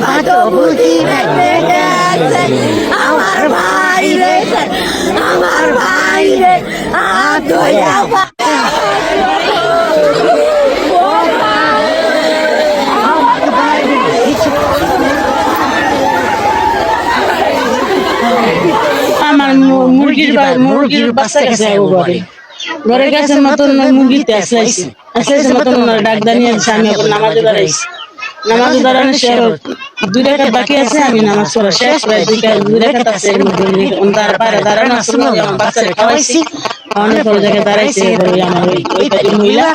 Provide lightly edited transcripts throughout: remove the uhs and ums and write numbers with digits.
ভাতো বুঝি আমার ভাই রে আমার ভাই রে আমার মুরগির বাচ্চা গেছে ঘরে গেছে মতন মুরগিতে আসলাইছি মতন ডাক দাঁড়িয়ে আমি এখন নামাজে দাঁড়াইছি নামাজ দাঁড়ানো শেষ 2 রাকাত বাকি আছে আমি নামাজ পড়া শেষ প্রায় 2 রাকাত আছে এর মধ্যে তার পারে দাঁড়ানো আসলে আমার বাচ্চাকে খাওয়াইছি অনেক বড় জায়গায় দাঁড়াইছে আমার ওই মহিলা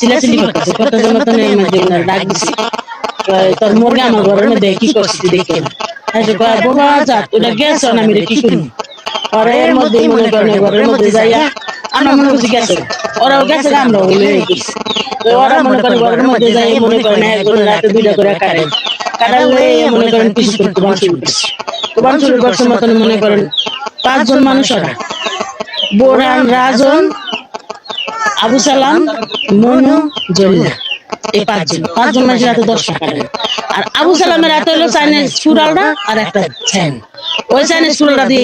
চিল্লাচিল্লি করতেছে কত মতন এর মধ্যে ডাক দিছি তোর মুরগি আমার ঘরের মধ্যে কি করছিস দেখে বাবা যা ওটা গেছ না আমি কি করি ঘরের মধ্যে মনে করেন ঘরের মধ্যে যাইয়া আমরা মনে করছি গেছে ওরাও গেছে আমরা ওরা মনে করেন ঘরের মধ্যে যাই মনে করেন রাতে 2টা করে কাটালে মনে করেন পিছু করে কোরবান শুরু করছে মতন মনে করেন 5 জন মানুষ ওরা বোরান রাজন আবু সালাম মনু জলিলা এই 5 জন মানুষ রাতে 10 টাকা আর আবু সালামের রাতে হলো চাইনিজ সুরালটা আর একটা ছেন ওই চাইনিজ সুরালটা দিয়ে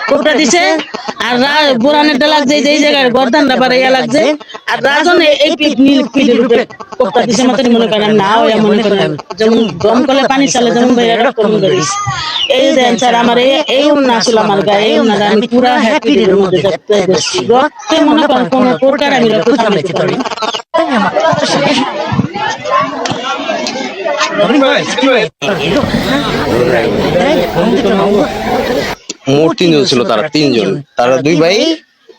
কোপটা দিছে আর বোরানের ডালাক যে এই জায়গায় গর্দানটা বাড়াইয়া লাগছে আর রাজন এই নীল পিঠের উপরে কোপটা দিছে মতন মনে করেন না ওই মনে করেন যেমন গম কলে পানি চালে যেমন ভাইয়াটা কম করিস এই দেন স্যার আমার এই উন্না আসলে আমার গায়ে এই উন্না আমি পুরা হ্যাপির মধ্যে যাতে রক্তে মনে করেন কোন প্রকার আমি রক্ত সামলাতে পারি মোট 3 জন ছিল তারা 3 জন তারা 2 ভাই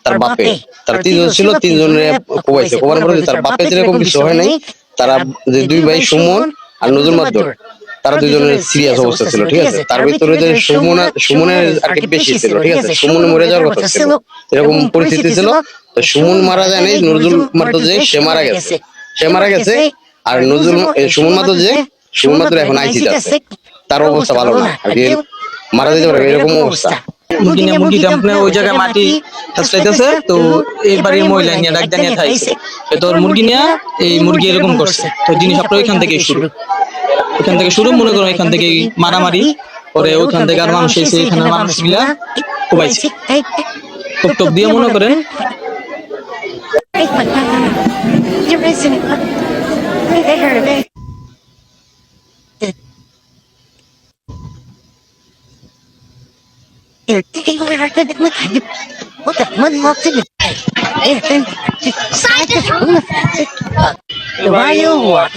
তার বাপে তারা 3 জন ছিল 3 জনের কোবাইছে কোবানোর পরে তার বাপে যেরকম কিছু হয় নাই তারা যে 2 ভাই সুমন আর নজরুল মাদর তারা 2 জনের সিরিয়াস অবস্থা ছিল ঠিক আছে তার ভিতরে যে সুমনের আর কি বেশি ছিল ঠিক আছে সুমন মরে যাওয়ার কথা ছিল এরকম পরিস্থিতি ছিল তো সুমন মারা যায় নাই নজরুল মাদর যে সে মারা গেছে আর নজরুল সুমন মাদর এখন আইসিতে আছে তার অবস্থা ভালো না আর কি মারা যেতে পারে এরকম অবস্থা মুরগিটা আপনার ওই জায়গায় মাটি হাসপাইতেছে তো এই বাড়ির মহিলা নিয়ে ডাক দাঁড়িয়ে থাকছে তোর মুরগি নিয়ে এই মুরগি এরকম করছে তো জিনিস আপনার ওইখান থেকে শুরু মনে করো এখান থেকে মারামারি পরে ওইখান থেকে আর মানুষ এসে এখানে মানুষগুলা কোবাইছে টপ দিয়ে মনে করেন Why you what?